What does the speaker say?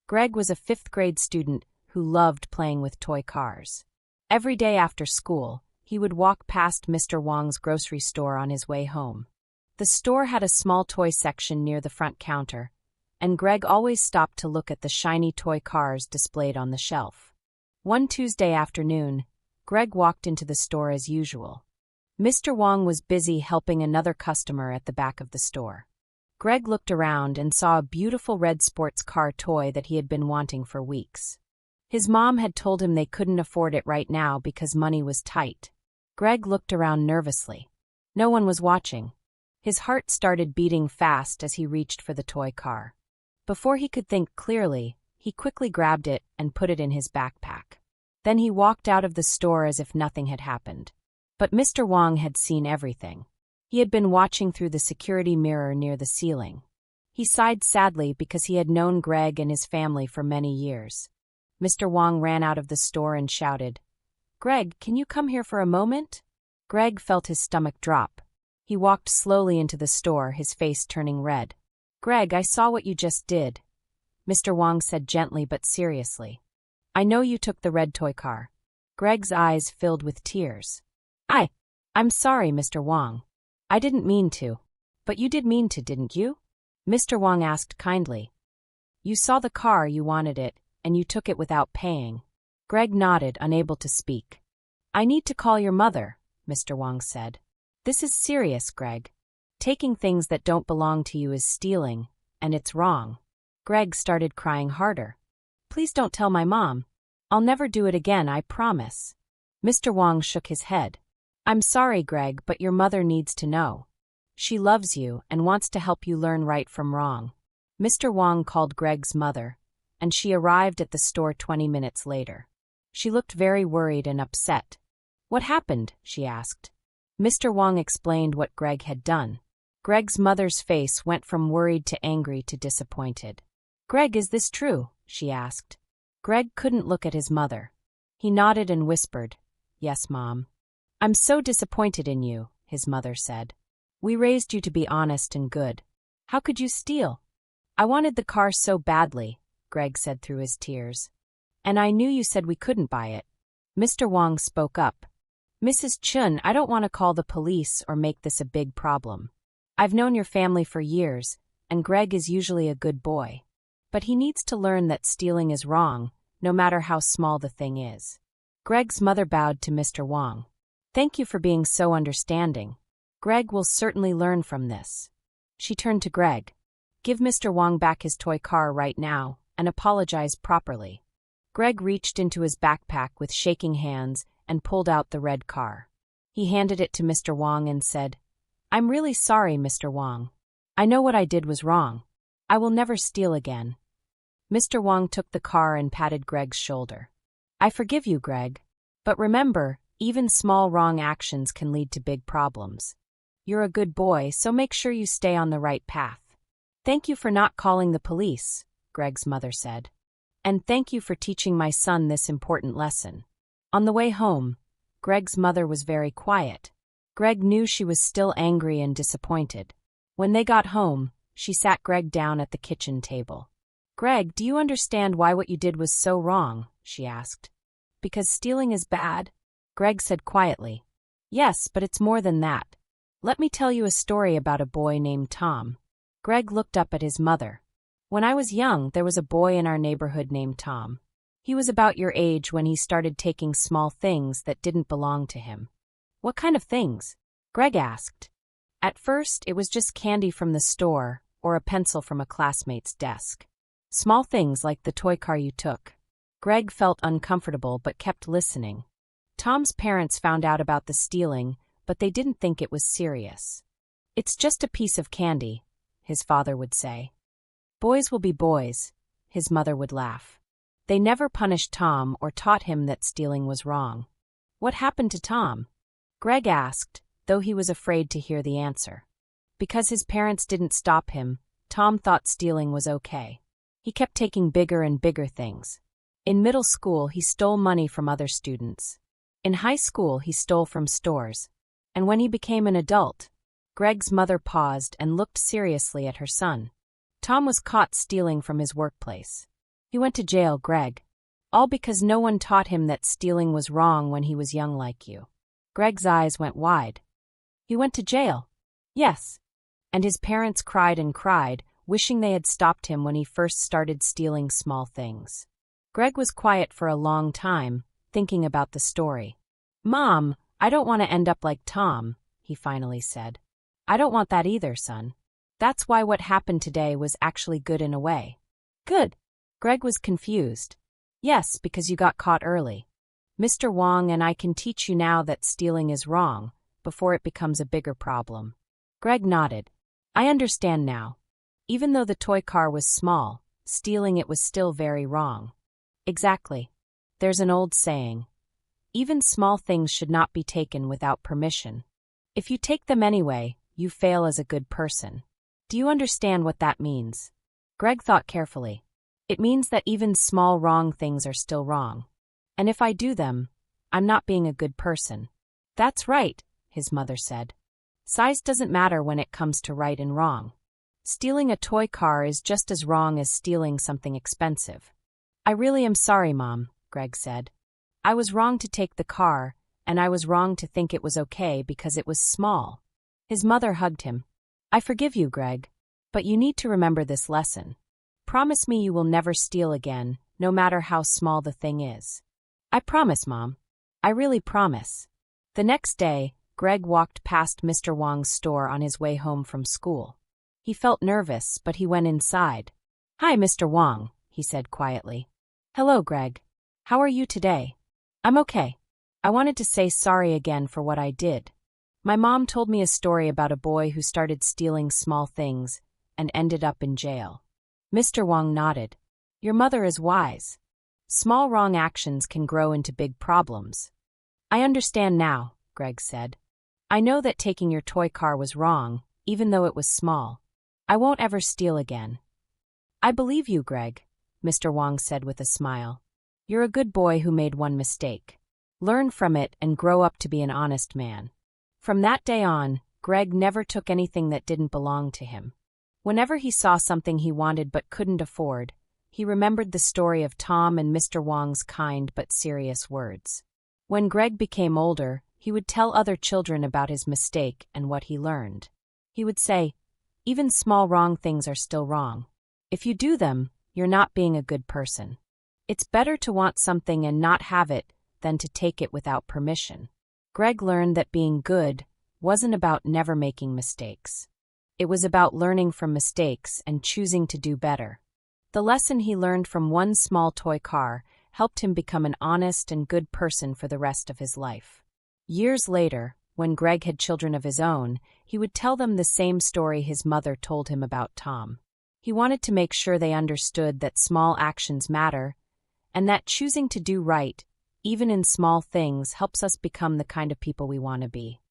Greg was a fifth-grade student who loved playing with toy cars. Every day after school, he would walk past Mr. Wong's grocery store on his way home. The store had a small toy section near the front counter, and Greg always stopped to look at the shiny toy cars displayed on the shelf. One Tuesday afternoon, Greg walked into the store as usual. Mr. Wong was busy helping another customer at the back of the store. Greg looked around and saw a beautiful red sports car toy that he had been wanting for weeks. His mom had told him they couldn't afford it right now because money was tight. Greg looked around nervously. No one was watching. His heart started beating fast as he reached for the toy car. Before he could think clearly, he quickly grabbed it and put it in his backpack. Then he walked out of the store as if nothing had happened. But Mr. Wong had seen everything. He had been watching through the security mirror near the ceiling. He sighed sadly because he had known Greg and his family for many years. Mr. Wong ran out of the store and shouted, "Greg, can you come here for a moment?" Greg felt his stomach drop. He walked slowly into the store, his face turning red. "Greg, I saw what you just did," Mr. Wong said gently but seriously. "I know you took the red toy car." Greg's eyes filled with tears. I'm sorry, Mr. Wong. I didn't mean to." "But you did mean to, didn't you?" Mr. Wong asked kindly. "You saw the car, you wanted it, and you took it without paying." Greg nodded, unable to speak. "I need to call your mother," Mr. Wong said. "This is serious, Greg. Taking things that don't belong to you is stealing, and it's wrong." Greg started crying harder. "Please don't tell my mom. I'll never do it again, I promise." Mr. Wong shook his head. "I'm sorry, Greg, but your mother needs to know. She loves you and wants to help you learn right from wrong." Mr. Wong called Greg's mother, and she arrived at the store 20 minutes later. She looked very worried and upset. "What happened?" she asked. Mr. Wong explained what Greg had done. Greg's mother's face went from worried to angry to disappointed. "Greg, is this true?" she asked. Greg couldn't look at his mother. He nodded and whispered, "Yes, Mom." "I'm so disappointed in you," his mother said. "We raised you to be honest and good. How could you steal?" "I wanted the car so badly," Greg said through his tears. "And I knew you said we couldn't buy it." Mr. Wong spoke up. "Mrs. Chun, I don't want to call the police or make this a big problem. I've known your family for years, and Greg is usually a good boy. But he needs to learn that stealing is wrong, no matter how small the thing is." Greg's mother bowed to Mr. Wong. "Thank you for being so understanding. Greg will certainly learn from this." She turned to Greg. "Give Mr. Wong back his toy car right now and apologize properly." Greg reached into his backpack with shaking hands and pulled out the red car. He handed it to Mr. Wong and said, "I'm really sorry, Mr. Wong. I know what I did was wrong. I will never steal again." Mr. Wong took the car and patted Greg's shoulder. "I forgive you, Greg. But remember, even small wrong actions can lead to big problems. You're a good boy, so make sure you stay on the right path." "Thank you for not calling the police," Greg's mother said. "And thank you for teaching my son this important lesson." On the way home, Greg's mother was very quiet. Greg knew she was still angry and disappointed. When they got home, she sat Greg down at the kitchen table. "Greg, do you understand why what you did was so wrong?" she asked. "Because stealing is bad?" Greg said quietly. "Yes, but it's more than that. Let me tell you a story about a boy named Tom." Greg looked up at his mother. "When I was young, there was a boy in our neighborhood named Tom. He was about your age when he started taking small things that didn't belong to him." "What kind of things?" Greg asked. "At first, it was just candy from the store or a pencil from a classmate's desk. Small things like the toy car you took." Greg felt uncomfortable but kept listening. Tom's parents found out about the stealing, but they didn't think it was serious. "It's just a piece of candy," his father would say. "Boys will be boys," his mother would laugh. They never punished Tom or taught him that stealing was wrong. "What happened to Tom?" Greg asked, though he was afraid to hear the answer. Because his parents didn't stop him, Tom thought stealing was okay. He kept taking bigger and bigger things. In middle school, he stole money from other students. In high school, he stole from stores. And when he became an adult, Greg's mother paused and looked seriously at her son. Tom was caught stealing from his workplace. He went to jail, Greg. All because no one taught him that stealing was wrong when he was young like you. Greg's eyes went wide. He went to jail? Yes. And his parents cried and cried, wishing they had stopped him when he first started stealing small things. Greg was quiet for a long time, thinking about the story. Mom, I don't want to end up like Tom, he finally said. I don't want that either, son. That's why what happened today was actually good in a way. Good. Greg was confused. Yes, because you got caught early. Mr. Wong and I can teach you now that stealing is wrong, before it becomes a bigger problem. Greg nodded. I understand now. Even though the toy car was small, stealing it was still very wrong. Exactly. There's an old saying. Even small things should not be taken without permission. If you take them anyway, you fail as a good person. Do you understand what that means? Greg thought carefully. It means that even small wrong things are still wrong. And if I do them, I'm not being a good person. That's right, his mother said. Size doesn't matter when it comes to right and wrong. Stealing a toy car is just as wrong as stealing something expensive. I really am sorry, Mom, Greg said. I was wrong to take the car, and I was wrong to think it was okay because it was small. His mother hugged him. I forgive you, Greg, but you need to remember this lesson. Promise me you will never steal again, no matter how small the thing is. I promise, Mom. I really promise. The next day, Greg walked past Mr. Wong's store on his way home from school. He felt nervous, but he went inside. Hi, Mr. Wong, he said quietly. Hello, Greg. How are you today? I'm okay. I wanted to say sorry again for what I did. My mom told me a story about a boy who started stealing small things and ended up in jail. Mr. Wong nodded. Your mother is wise. Small wrong actions can grow into big problems. I understand now, Greg said. I know that taking your toy car was wrong, even though it was small. I won't ever steal again. I believe you, Greg, Mr. Wong said with a smile. You're a good boy who made one mistake. Learn from it and grow up to be an honest man. From that day on, Greg never took anything that didn't belong to him. Whenever he saw something he wanted but couldn't afford, he remembered the story of Tom and Mr. Wong's kind but serious words. When Greg became older, he would tell other children about his mistake and what he learned. He would say, even small wrong things are still wrong. If you do them, you're not being a good person. It's better to want something and not have it than to take it without permission. Greg learned that being good wasn't about never making mistakes. It was about learning from mistakes and choosing to do better. The lesson he learned from one small toy car helped him become an honest and good person for the rest of his life. Years later, when Greg had children of his own, he would tell them the same story his mother told him about Tom. He wanted to make sure they understood that small actions matter, and that choosing to do right, even in small things, helps us become the kind of people we want to be.